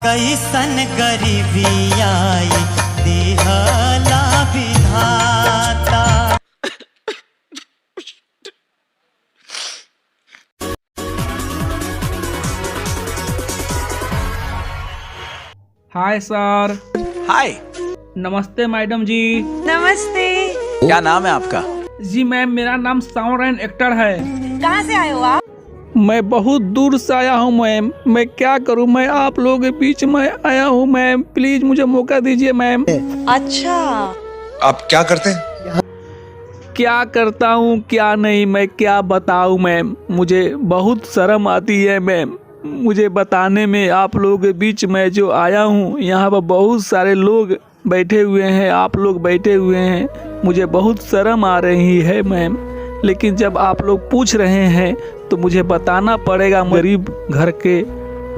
कैसन गरीबी आई दिहला विधाता। Hi sir. हाय। नमस्ते मैडम जी। नमस्ते। क्या नाम है आपका? जी मैम, मेरा नाम सावरन एक्टर है। कहाँ से आए हो आप? मैं बहुत दूर से आया हूँ मैम। मैं क्या करूँ, मैं आप लोगों के बीच में आया हूँ मैम। प्लीज मुझे मौका दीजिए मैम। अच्छा, आप क्या करते हैं? क्या करता हूँ क्या नहीं, मैं क्या बताऊँ मैम। मुझे बहुत शर्म आती है मैम मुझे बताने में। आप लोगों के बीच में जो आया हूँ, यहाँ पर बहुत सारे लोग बैठे हुए हैं, आप लोग बैठे हुए हैं। मुझे बहुत शर्म आ रही है मैम, लेकिन जब आप लोग पूछ रहे हैं तो मुझे बताना पड़ेगा। गरीब घर के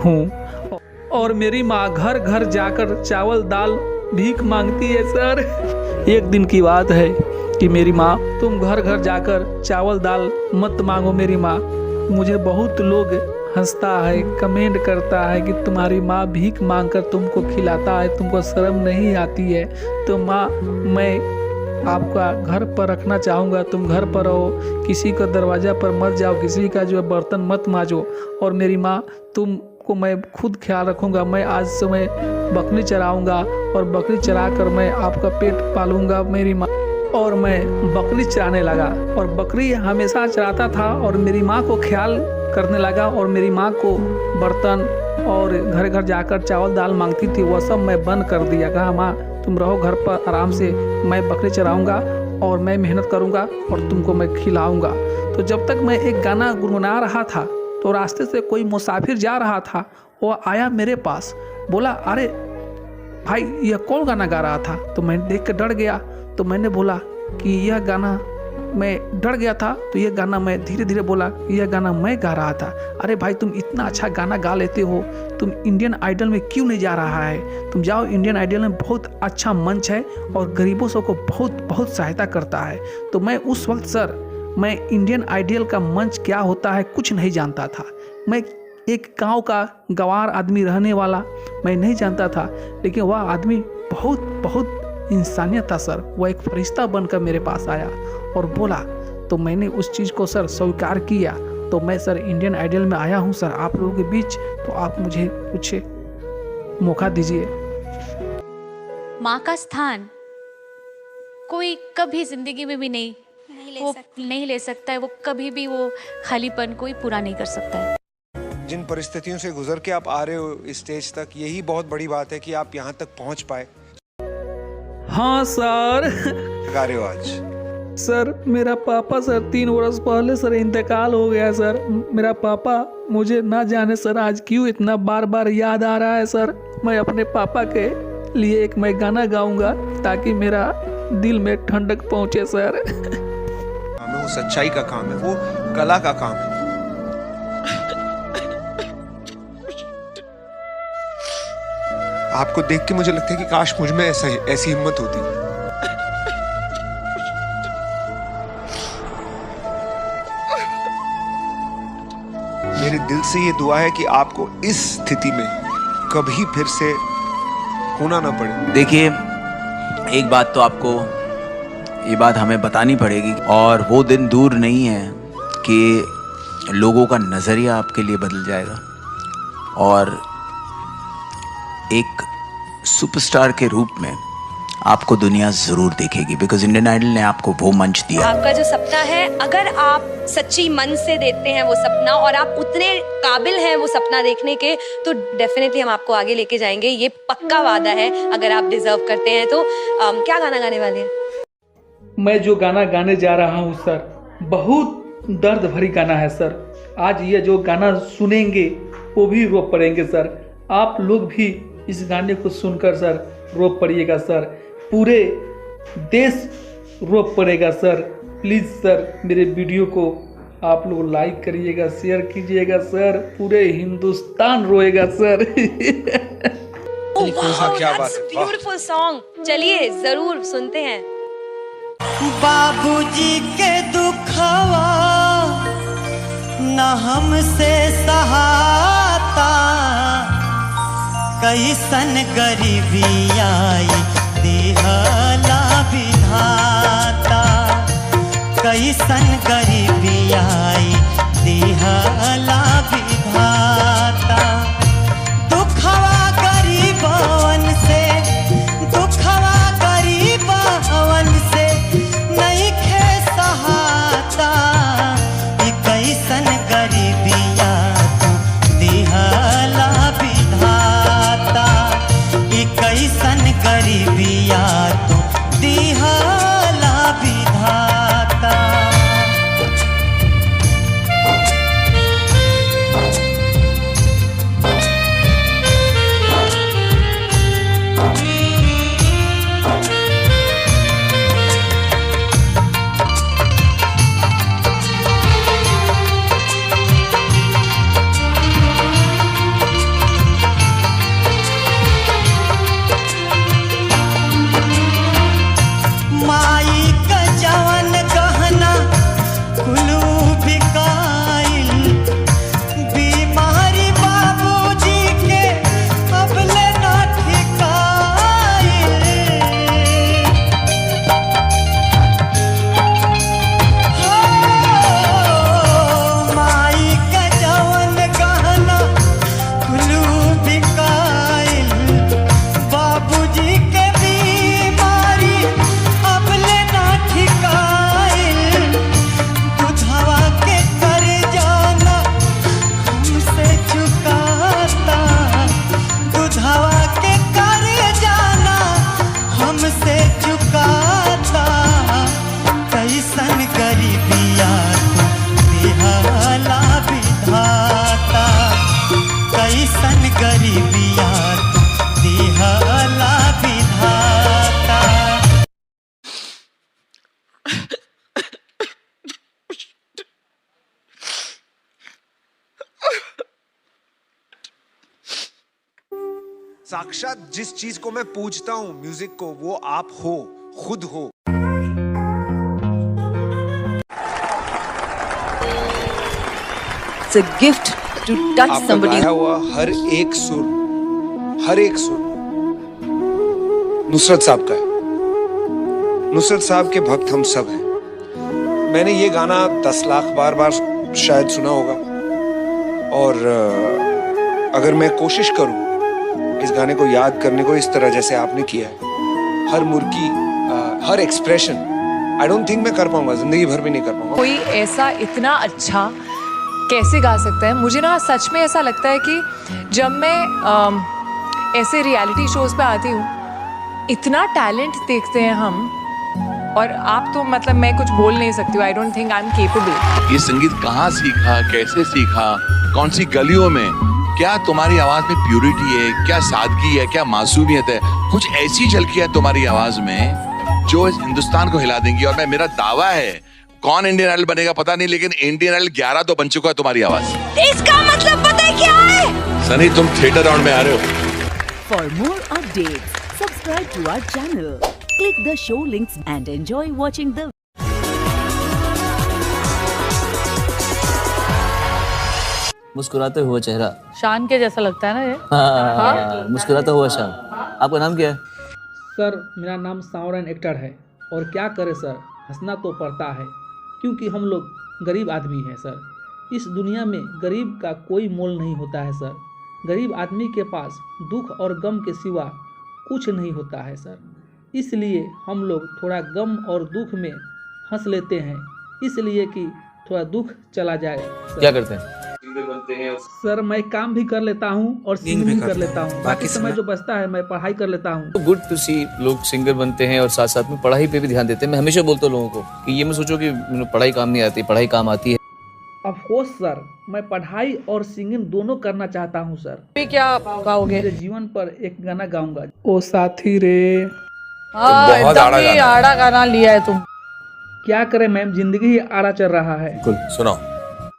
हूँ और मेरी माँ घर घर जाकर चावल दाल भीख मांगती है सर। एक दिन की बात है कि मेरी माँ, तुम घर घर जाकर चावल दाल मत मांगो मेरी माँ। मुझे बहुत लोग हंसता है, कमेंट करता है कि तुम्हारी माँ भीख मांगकर तुमको खिलाता है, तुमको शर्म नहीं आती है। तो माँ, मैं आपका घर पर रखना चाहूँगा, तुम घर पर रहो, किसी का दरवाज़ा पर मत जाओ, किसी का जो है बर्तन मत मांजो। और मेरी माँ, तुमको मैं खुद ख्याल रखूँगा। मैं आज से मैं बकरी चराऊँगा और बकरी चरा कर मैं आपका पेट पालूँगा मेरी माँ। और मैं बकरी चराने लगा और बकरी हमेशा चराता था और मेरी माँ को ख्याल करने लगा। और मेरी माँ को बर्तन और घर घर जाकर चावल दाल मांगती थी, वह सब मैं बंद कर दिया। कहा माँ, तुम रहो घर पर आराम से, मैं बकरी चराऊँगा और मैं मेहनत करूँगा और तुमको मैं खिलाऊँगा। तो जब तक मैं एक गाना गुनगुना रहा था तो रास्ते से कोई मुसाफिर जा रहा था। वो आया मेरे पास, बोला, अरे भाई, यह कौन गाना गा रहा था? तो मैं देख कर डर गया। तो मैंने बोला कि यह गाना, मैं डर गया था तो यह गाना, मैं धीरे धीरे बोला, यह गाना मैं गा रहा था। अरे भाई, तुम इतना अच्छा गाना गा लेते हो, तुम इंडियन आइडल में क्यों नहीं जा रहा है? तुम जाओ, इंडियन आइडल में बहुत अच्छा मंच है और गरीबों सबको बहुत बहुत सहायता करता है। तो मैं उस वक्त सर, मैं इंडियन आइडल का मंच क्या होता है कुछ नहीं जानता था। मैं एक गाँव का गंवार आदमी रहने वाला, मैं नहीं जानता था। लेकिन वह आदमी बहुत बहुत इंसानियत था सर। वह एक फरिश्ता बनकर मेरे पास आया और बोला, तो मैंने उस चीज़ को सर स्वीकार किया। तो मैं सर इंडियन आइडल में आया हूँ सर आप लोगों के बीच। तो आप मुझे कुछ मौका दीजिए। माँ का स्थान कोई कभी जिंदगी में भी नहीं ले सकता है। वो कभी भी वो खालीपन कोई पूरा नहीं कर सकता है। जिन परिस्थितियों से गुजर के आप आ रहे हो इस स्टेज तक, यही बहुत बड़ी बात है कि आप यहाँ तक पहुँच पाए। हाँ सर। गा रहे हो आज? सर, मेरा पापा सर 3 वर्ष पहले सर इंतकाल हो गया सर। मेरा पापा, मुझे ना जाने सर आज क्यों इतना बार बार याद आ रहा है सर। मैं अपने पापा के लिए एक मैं गाना गाऊंगा ताकि मेरा दिल में ठंडक पहुंचे सर। वो सच्चाई का काम है, वो कला का काम है। आपको देख के मुझे लगता है कि काश मुझ में ऐसी हिम्मत होती। मेरे दिल से ये दुआ है कि आपको इस स्थिति में कभी फिर से होना ना पड़े। देखिए, एक बात तो आपको ये बात हमें बतानी पड़ेगी, और वो दिन दूर नहीं है कि लोगों का नज़रिया आपके लिए बदल जाएगा और एक सुपरस्टार के रूप में आपको दुनिया ज़रूर देखेगी। बिकॉज इंडियन आइडल ने आपको वो मंच दिया। आपका जो सपना है, अगर आप सच्ची मन से देते हैं वो सपना और आप उतने काबिल हैं वो सपना देखने के, तो डेफिनेटली हम आपको आगे लेके जाएंगे। ये पक्का वादा है। अगर आप डिजर्व करते हैं तो क्या गाना गाने वाले हैं? मैं जो गाना गाने जा रहा हूँ सर, बहुत दर्द भरी गाना है सर। आज ये जो गाना सुनेंगे वो भी रो पड़ेंगे सर। आप लोग भी इस गाने को सुनकर सर रो पड़िएगा सर। पूरे देश रो पड़ेगा सर। प्लीज़ सर, मेरे वीडियो को आप लोग लाइक करिएगा, शेयर कीजिएगा सर। पूरे हिंदुस्तान रोएगा सर। क्या बात है, ब्यूटीफुल सॉन्ग। चलिए जरूर सुनते हैं। बाबूजी के दुखवा न हमसे सहाता, कैसन गरीबी आई दिहला विधाता, कैसन गरीबी आई दिहला विधाता। दुखवा गरीबवन से, दुखवा गरीबवन से नहीं खे सहाता। ई कैसन गरीबिया तू दिहला विधाता, ई कैसन गरीबिया तू दिहला विधाता। माई का जवन गहना कुलू बिकाइल, बीमारी बाबूजी के अबले ना ठिकाइल। हो, माई का जवन गहना कुलू बिकाइल, बाबूजी के बीमारी अबले ना ठिकाइल। दुधवा के कर जाना हमसे चुकाता, दुधवा के कर जाना हमसे चुकाता। कैसन गरीबिया तू दिहला विधाता, कैसन गरीबिया तू दिहला विधाता। साक्षात जिस चीज को मैं पूजता हूँ म्यूजिक को, वो आप हो, खुद हो। It's a gift to touch आपका somebody. गाया हुआ हर एक सुर, हर एक सुर नुसरत साहब का है। नुसरत साहब के भक्त हम सब हैं। मैंने ये गाना 10 लाख बार शायद सुना होगा, और अगर मैं कोशिश करूं इस गाने को याद करने को इस तरह जैसे आपने किया है, हर मुर्की, हर एक्सप्रेशन, आई डोंट थिंक मैं कर पाऊंगा, जिंदगी भर भी नहीं कर पाऊंगा। कोई ऐसा इतना अच्छा कैसे गा सकता है? मुझे ना सच में ऐसा लगता है कि जब मैं ऐसे रियलिटी शोज पे आती हूँ, इतना टैलेंट देखते हैं हम, और आप तो मतलब मैं कुछ बोल नहीं सकती हूँ। I don't think I am capable. ये संगीत कहाँ सीखा, कैसे सीखा, कौन सी गलियों में? क्या तुम्हारी आवाज में प्यूरिटी है, क्या सादगी है, क्या मासूमियत है? कुछ ऐसी झलकियां है तुम्हारी आवाज में जो इस हिंदुस्तान को हिला देंगी। और मैं, मेरा दावा है, कौन इंडियन आइडल बनेगा पता नहीं, लेकिन इंडियन आइडल 11 तो बन चुका है तुम्हारी आवाज। इसका मतलब पता है क्या है? सनी, तुम थिएटर राउंड में आ रहे हो। For more updates, subscribe to our channel, click the show links and enjoy watching the मुस्कुराते हुआ चेहरा, शान के जैसा लगता है ना ये। हाँ, मुस्कुराता हुआ शान। आपका नाम क्या है? सर मेरा नाम सावरन एक्टर है, और क्या करें सर, हंसना तो पड़ता है क्योंकि हम लोग गरीब आदमी हैं सर। इस दुनिया में गरीब का कोई मोल नहीं होता है सर। गरीब आदमी के पास दुख और गम के सिवा कुछ नहीं होता है सर। इसलिए हम लोग थोड़ा गम और दुख में हंस लेते हैं, इसलिए कि थोड़ा दुख चला जाए सर। क्या करते हैं? सर मैं काम भी कर लेता हूँ और सिंगिंग भी कर लेता हूँ। बाकी समय जो बचता है मैं पढ़ाई कर लेता हूँ। गुड टू सी लोग सिंगर बनते हैं और साथ साथ में पढ़ाई पे भी ध्यान देते हैं। मैं हमेशा बोलता हूँ लोगों को कि ये मत सोचो कि पढ़ाई काम नहीं आती, पढ़ाई काम आती है। ऑफ कोर्स सर, मैं पढ़ाई और सिंगिंग दोनों करना चाहता हूँ सर। क्या गाओगे? मेरे जीवन पर एक गाना गाऊंगा, ओ साथी रे। एकदम आड़ा गाना लिया है तुम। क्या करें मैम, जिंदगी ही आड़ा चल रहा है। सुनो।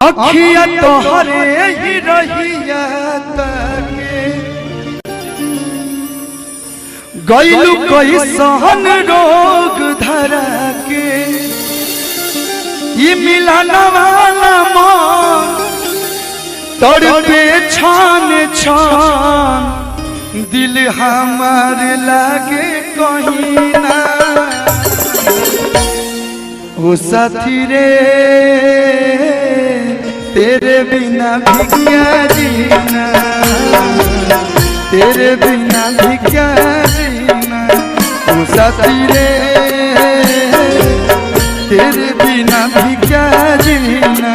अखिया तोहरे ही रहिया ताके, गइलू कोई सहन रोग धरा के, ये मिलन वाला मन तड़पे छान छान, दिल हमार लागे कहीं ना ओ साथी रे तेरे बिना भी क्या जीना, तेरे बिना भी क्या जीना ओ साथी रे तेरे बिना भी क्या जीना,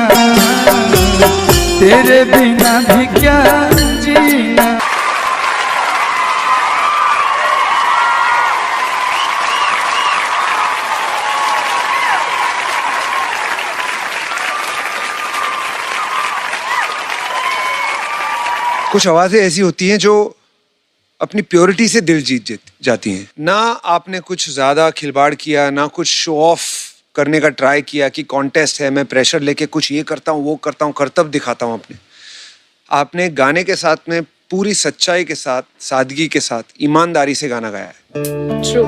तेरे बिना भी क्या जीना। कुछ आवाजें ऐसी होती हैं जो अपनी प्योरिटी से दिल जीत जाती हैं। ना आपने कुछ ज्यादा खिलवाड़ किया, ना कुछ शो ऑफ करने का ट्राई किया कि कॉन्टेस्ट है, मैं प्रेशर लेके कुछ ये करता हूँ वो करता हूँ, करतब दिखाता हूँ अपने। आपने गाने के साथ में पूरी सच्चाई के साथ, सादगी के साथ, ईमानदारी से गाना गाया है। ट्रू।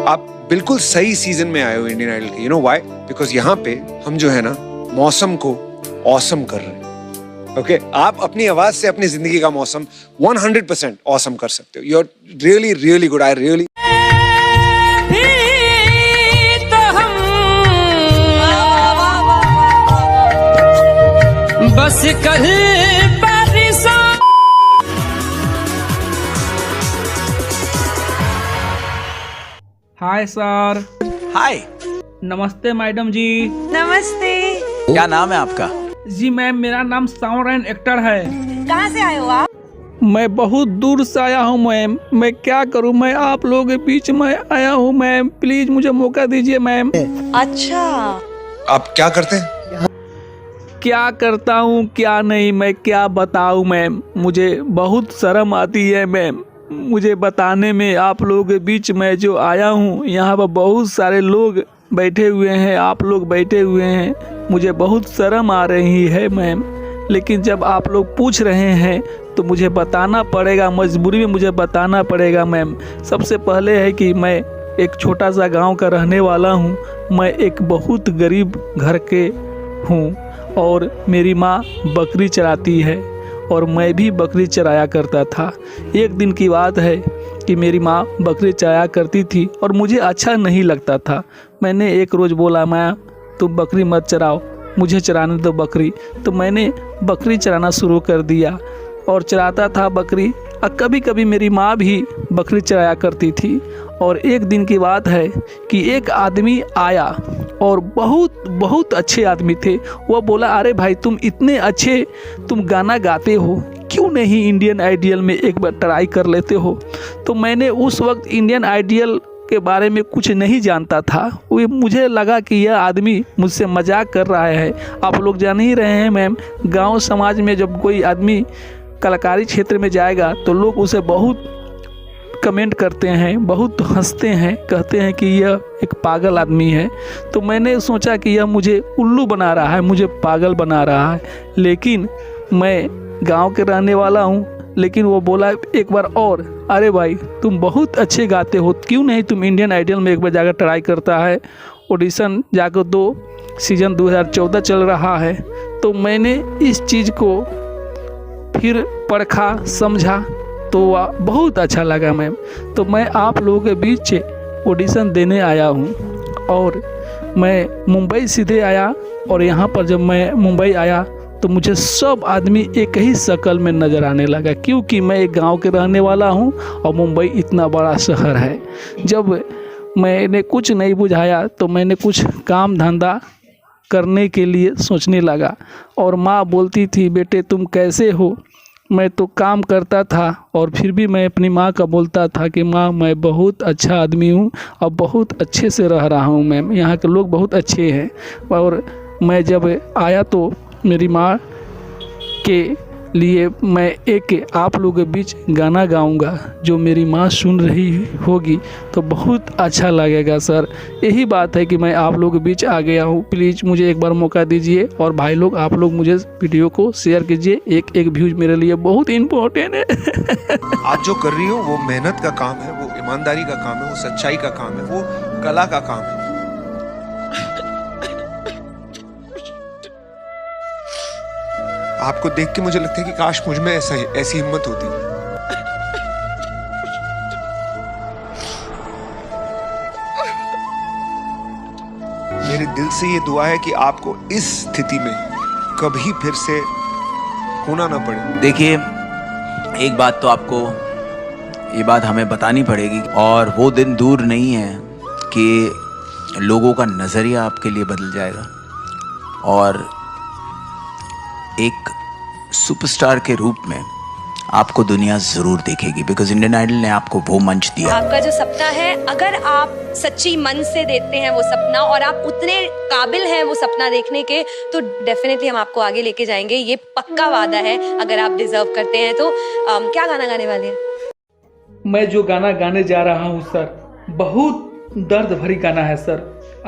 आप बिल्कुल सही सीजन में आए हो इंडियन आइडल के। You know why? बिकॉज यहाँ पे हम जो है ना मौसम को ऑसम कर रहे हैं। ओके आप अपनी आवाज से अपनी जिंदगी का मौसम 100% ऑसम कर सकते हो। You are really really good. I really बस कल हाय सर। हाय। नमस्ते मैडम जी। नमस्ते। क्या नाम है आपका? जी मैम, मेरा नाम साउंड एक्टर है। कहाँ से आए हो आप? मैं बहुत दूर से आया हूँ मैम। मैं क्या करूँ, मैं आप लोगों के बीच में आया हूँ मैम। प्लीज मुझे मौका दीजिए मैम। अच्छा, आप क्या करते हैं? क्या करता हूँ क्या नहीं, मैं क्या बताऊँ मैम। मुझे बहुत शर्म आती है मैम मुझे बताने में। आप लोगों के बीच में जो आया हूँ, यहाँ पर बहुत सारे लोग बैठे हुए हैं, आप लोग बैठे हुए हैं, मुझे बहुत शर्म आ रही है मैम। लेकिन जब आप लोग पूछ रहे हैं तो मुझे बताना पड़ेगा, मजबूरी में मुझे बताना पड़ेगा मैम। सबसे पहले है कि मैं एक छोटा सा गांव का रहने वाला हूं। मैं एक बहुत गरीब घर के हूं और मेरी माँ बकरी चराती है और मैं भी बकरी चराया करता था। एक दिन की बात है कि मेरी माँ बकरी चराया करती थी और मुझे अच्छा नहीं लगता था। मैंने एक रोज़ बोला, माँ तुम बकरी मत चराओ, मुझे चराने दो बकरी। तो मैंने बकरी चराना शुरू कर दिया और चराता था बकरी। और कभी कभी मेरी माँ भी बकरी चराया करती थी। और एक दिन की बात है कि एक आदमी आया और बहुत अच्छे आदमी थे। वो बोला, अरे भाई तुम इतने अच्छे तुम गाना गाते हो, क्यों नहीं इंडियन आइडियल में एक बार ट्राई कर लेते हो। तो मैंने उस वक्त इंडियन आइडियल के बारे में कुछ नहीं जानता था। वो मुझे लगा कि यह आदमी मुझसे मजाक कर रहा है। आप लोग जान ही रहे हैं मैम, गांव समाज में जब कोई आदमी कलाकारी क्षेत्र में जाएगा तो लोग उसे बहुत कमेंट करते हैं, बहुत हंसते हैं, कहते हैं कि यह एक पागल आदमी है। तो मैंने सोचा कि यह मुझे उल्लू बना रहा है, मुझे पागल बना रहा है। लेकिन मैं गांव के रहने वाला हूं। लेकिन वो बोला एक बार और, अरे भाई तुम बहुत अच्छे गाते हो, क्यों नहीं तुम इंडियन आइडल में एक बार जाकर ट्राई करता है। ऑडिशन जाकर 2 सीज़न 2014 चल रहा है। तो मैंने इस चीज़ को फिर परखा, समझा, तो बहुत अच्छा लगा मैम। तो मैं आप लोगों के बीच ऑडिशन देने आया हूँ और मैं मुंबई सीधे आया। और यहाँ पर जब मैं मुंबई आया तो मुझे सब आदमी एक ही शक्ल में नज़र आने लगा, क्योंकि मैं एक गांव के रहने वाला हूं और मुंबई इतना बड़ा शहर है। जब मैंने कुछ नहीं बुझाया तो मैंने कुछ काम धंधा करने के लिए सोचने लगा। और माँ बोलती थी, बेटे तुम कैसे हो। मैं तो काम करता था और फिर भी मैं अपनी माँ का बोलता था कि माँ मैं बहुत अच्छा आदमी हूँ और बहुत अच्छे से रह रहा हूँ मैम, यहाँ के लोग बहुत अच्छे हैं। और मैं जब आया तो मेरी माँ के लिए मैं एक आप लोगों के बीच गाना गाऊंगा, जो मेरी माँ सुन रही होगी तो बहुत अच्छा लगेगा सर। यही बात है कि मैं आप लोगों के बीच आ गया हूँ। प्लीज़ मुझे एक बार मौका दीजिए। और भाई लोग, आप लोग मुझे वीडियो को शेयर कीजिए। एक व्यूज मेरे लिए बहुत इम्पोर्टेंट है। आप जो कर रही हो वो मेहनत का काम है, वो ईमानदारी का काम है, वो सच्चाई का काम है, वो कला का काम है। आपको देख के मुझे लगता है कि काश मुझ में ऐसी हिम्मत होती। मेरे दिल से ये दुआ है कि आपको इस स्थिति में कभी फिर से होना ना पड़े। देखिए, एक बात तो आपको ये बात हमें बतानी पड़ेगी, और वो दिन दूर नहीं है कि लोगों का नज़रिया आपके लिए बदल जाएगा और एक सुपरस्टार के रूप में आपको दुनिया ज़रूर देखेगी, बिकॉज इंडियन आइडल ने आपको वो मंच दिया। आपका जो सपना है, अगर आप सच्ची मन से देते हैं वो सपना और आप उतने काबिल हैं वो सपना देखने के, तो डेफिनेटली हम आपको आगे लेके जाएंगे। ये पक्का वादा है, अगर आप डिजर्व करते हैं तो। क्या गाना गाने वाले हैं? मैं जो गाना गाने जा रहा हूँ सर, बहुत दर्द भरी गाना है सर।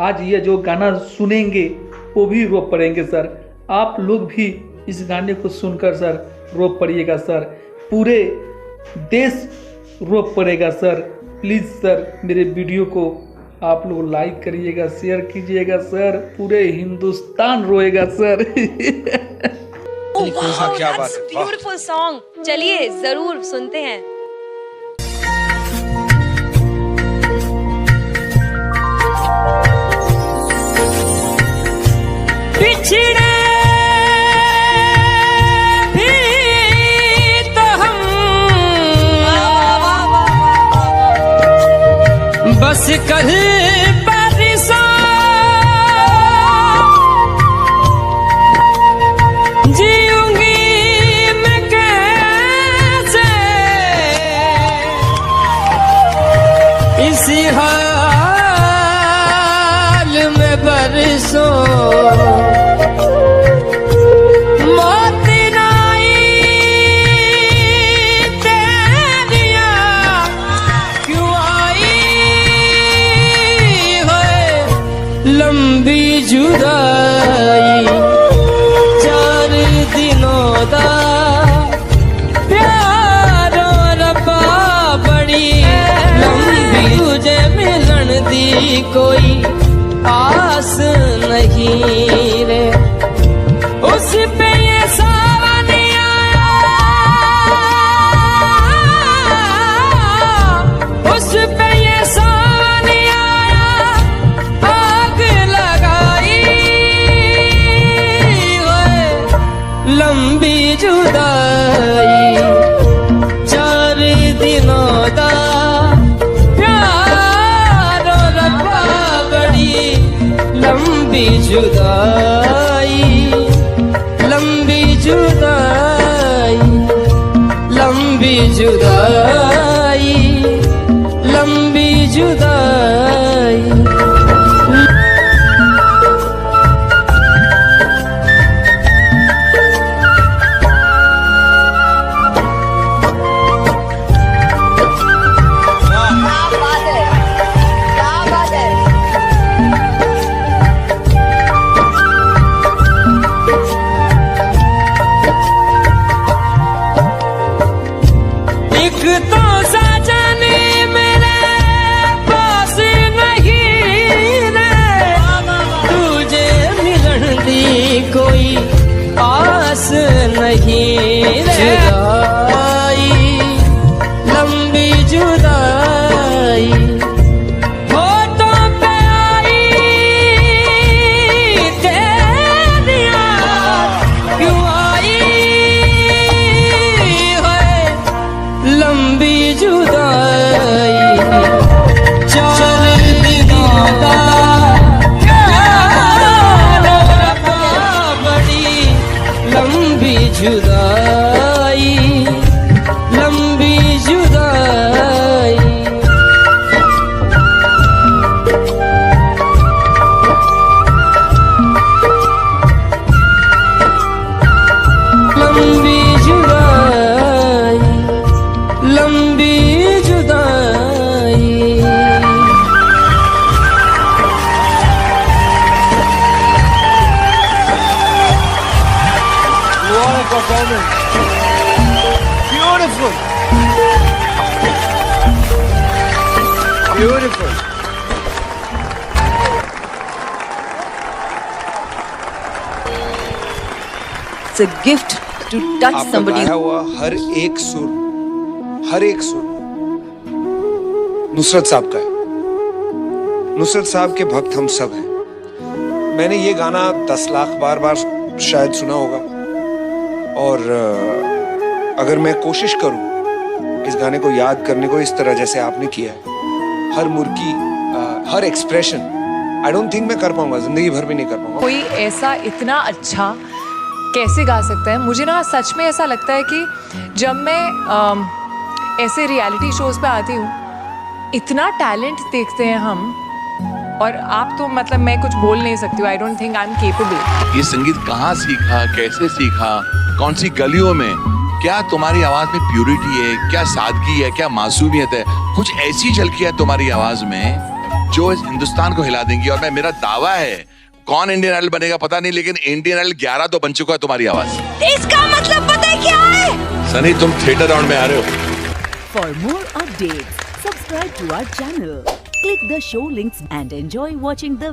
आज ये जो गाना सुनेंगे वो भी रो पड़ेंगे सर। आप लोग भी इस गाने को सुनकर सर रो पड़िएगा सर। पूरे देश रो पड़ेगा सर। प्लीज़ सर, मेरे वीडियो को आप लोग लाइक करिएगा, शेयर कीजिएगा सर। पूरे हिंदुस्तान रोएगा सर। क्या बात है, ब्यूटीफुल सॉन्ग। चलिए जरूर सुनते हैं। पिछड़े बस कल परसों जीऊंगी मैं कैसे इसी हाल में बरसों। लंबी जुदाई 4 दिनों दा प्यार रब्बा बड़ी लंबी, तुझे मिलन दी कोई आस नहीं रे। उस पे ये सावन आया, उस पे ये सावन लंबी जुदाई 4 दिनों दा प्यार रब्बा बड़ी लंबी जुदाई, लंबी जुदाई, लंबी जुदाई, लंबी जुदाई। तो सजने मेरे पास नहीं रे, तुझे मिलन दी कोई आस नहीं रे। जुदाई, लंबी जुदाई होठों पे आई तेरी याद क्यों आई है। लंबी जुदाई 4 दिनों दा प्यार रब्बा बड़ी लंबी जुदाई, लंबी जुदाई। लंबी जुदाई, लंबी जुदाई। What a performance! Beautiful, beautiful. It's a gift to touch आपका somebody. गाया हुआ हर एक सुर, हर एक सुर नुसरत साहब का है। नुसरत साहब के भक्त हम सब हैं। मैंने ये गाना 10 लाख बार शायद सुना होगा, और अगर मैं कोशिश करूं इस गाने को याद करने को इस तरह जैसे आपने किया है, हर मुर्गी, हर एक्सप्रेशन, आई डोंट थिंक मैं कर पाऊंगा, जिंदगी भर भी नहीं कर पाऊंगा। कोई ऐसा इतना अच्छा कैसे गा सकता है? मुझे ना सच में ऐसा लगता है कि जब मैं ऐसे रियलिटी शोज पे आती हूँ, इतना टैलेंट देखते हैं हम, और आप तो मतलब मैं कुछ बोल नहीं सकती हूँ। I don't think I am capable. ये संगीत कहाँ सीखा, कैसे सीखा, कौन सी गलियों में? क्या तुम्हारी आवाज में प्यूरिटी है, क्या सादगी है, क्या मासूमियत है? कुछ ऐसी झलकी है तुम्हारी आवाज में जो इस हिंदुस्तान को हिला देंगी। और मैं, मेरा दावा है, कौन इंडियन आइडल बनेगा पता नहीं, लेकिन इंडियन आइडल 11 तो बन चुका है तुम्हारी आवाज। इसका मतलब पता है क्या है? सनी, तुम थिएटर राउंड में आ रहे हो। For more updates, subscribe to our channel. Click the show links and enjoy watching the